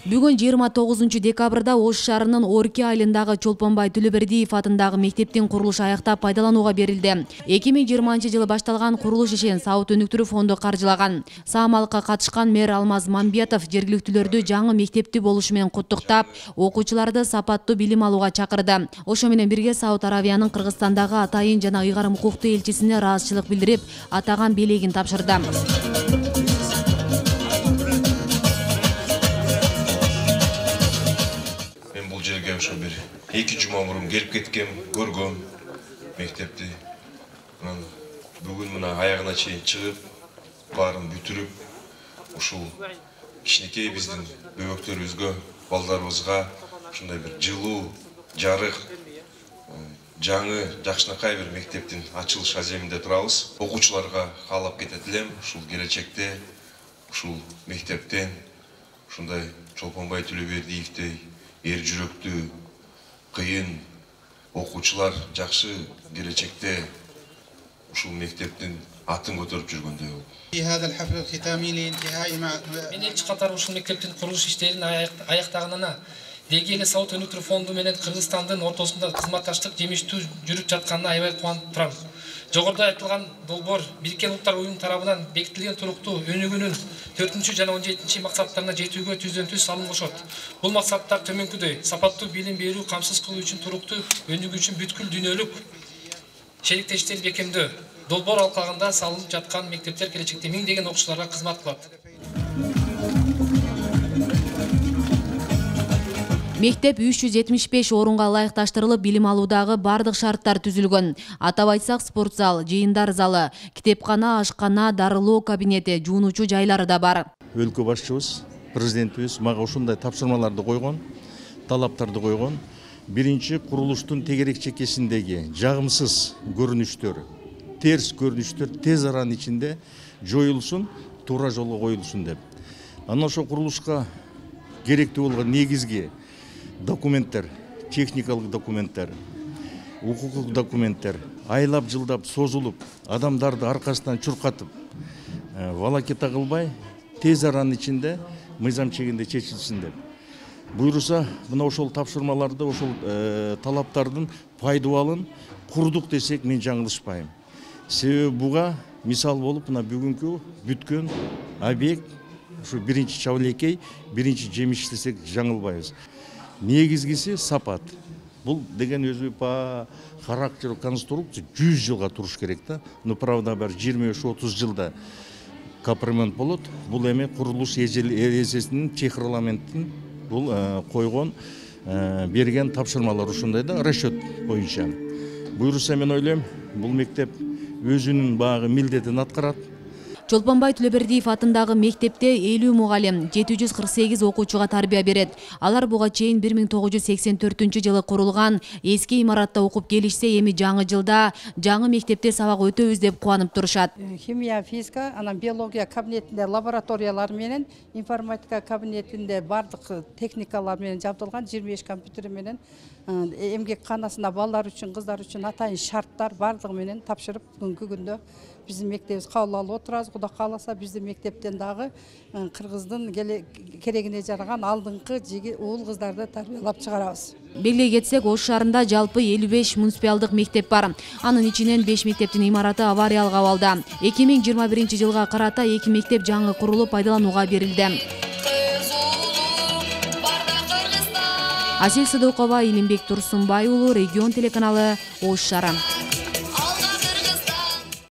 Бүгін 29 декабрда Ош шаарынын Орки айылындагы Чолпонбай Төлөбердиев атындагы мектептин курулушу аяктап пайдаланууга берилди. 2020-жылы башталган курулуш ишин Сауыт өнүктүрүү фонду каржылаган. Саамалыкка катышкан мэр Алмаз Мамбетов жергиликтүүлөрдү жаңы мектепти болушу менен куттуктап, окуучуларды сапаттуу билим алууга чакырды. Ошо менен бирге Сауд Аравиянын Кыргызстандагы атайын жана ыйгарым укуктуу элчисине ыраазычылык билдирип, атаган белегин тапшырды. Жерге ошо бир 2 жума мурун келип кеткем, көргөм мектепти. Бүгүн мына аягына чейин чыгып, баарын бүтүрүп, ушул кичинекей биздин бөбөктөрүбүзгө, балдарыбызга ушундай бир жылуу, жарык, жаңы, жакшынакай бир мектептин ачылыш аземинде турабыз. Окуучуларга каалап кетет элем, ушул келечекте ушул мектептен ушундай Чолпонбай Төлөбердиевдей эр жүрөктүү, кыйын окуучулар жакшы келечекте ушул мектептин атын көтөрүп жүргөндөй болду. Мен элчи катары ушул мектептин курулуш иштерин аяктаганына деги эле Сауыт өнүктүрүү фонду менен Кыргызстандын ортосунда кызматташтык жемиштүү жүрүп жатканына аябай кубанып турам. Жогоруда айтылган долбоор Бириккен Улуттар уюму тарабынан бекитилген туруктуу өнүгүүнүн 4 жана 17 максаттарына жетүүгө түздөн-түз салым кошот. Бул максаттар төмөнкүдөй: сапаттуу билим берүү, камсыз кылуу үчүн туруктуу өнүгүү үчүн бүткүл дүйнөлүк шериктештикти бекемдөө. Долбоор алкагында салынып жаткан мектептер келечекте миңдеген окуучуларга кызмат кылат. Мектеп 375 орунга ылайыкташтырылып, билим алуудагы бардык шарттар түзүлгөн. Атап айтсак, спорт зал, жыйындар залы, китепкана, ашкана, дарылоо кабинети, жуунуучу жайлары да бар. Өлкө башчыбыз, президентибиз мага ушундай тапшырмаларды койгон, талаптарды койгон. Биринчи, курулуштун тегерек чекесиндеги жагымсыз көрүнүштөр, терс көрүнүштөр тез аранын ичинде жоюлсун, туура жолго коюлсун деп. Анан ошо курулушка керектүү болгон негизги документтер, техникалык документтер, укуктук документтер айлап жылдап созулуп, адамдарды аркасынан чуркатып, волокита кылбай, тез аранын ичинде мыйзам чегинде чечилсин деп. Буйруса, мына ошол тапшырмаларды, ошол талаптардын пайдубалын курдук десек мен жаңылышпайм. Себеби буга мисал болуп, мына бүгүнкү бүткөн объект ушу биринчи чабылекей, биринчи жемиш десек жаңылбайбыз. Негизгиси сапат. Бул деген өзү по характеру конструкция 100 жылга туруш керек да. Но правда бир 25-30 жылда капремонт болот. Бул эми курулуш эжесинин техрегламентин бул койгон берген тапшырмалар ушундай да, расчет боюнча. Буйруса мен ойлойм, бул мектеп өзүнүн багы милдетин аткарат. Чолпонбай Төлөбердиев атындагы мектепте 50 мугалим, 748 окуучуга тарбия берет. Алар буга чейин 1984-жылы курулган эски имаратта окуп келишсе, эми жаңы жылда жаңы мектепте сабак өтөбүз деп кубанып турушат. Химия, физика, анан биология кабинетинде лабораториялар менен, информатика кабинетинде бардык техникалар менен жабдылган 25 компьютер менен эмгек канасында балдар үчүн, кыздар үчүн атайын шарттар бардыгы менен тапшырып, бүгүнкү күндө биздин мектебибиз кабыл алып отурабыз. Кудай кааласа биздин мектептен дагы Кыргыздын керегине жараган алдыңкы уул кыздарды тарбиялап чыгарабыз. Белгилей кетсек, Ош шаарында жалпы 55 муниципалдык мектеп бар. Анын ичинен 5 мектептин имараты авариялык абалда. 2021-жылга карата 2 мектеп жаңы курулуп пайдаланууга берилди. Асел Сыдыкова, Илимбек Турсунбай уулу, Регион телеканалы, Ош шаары.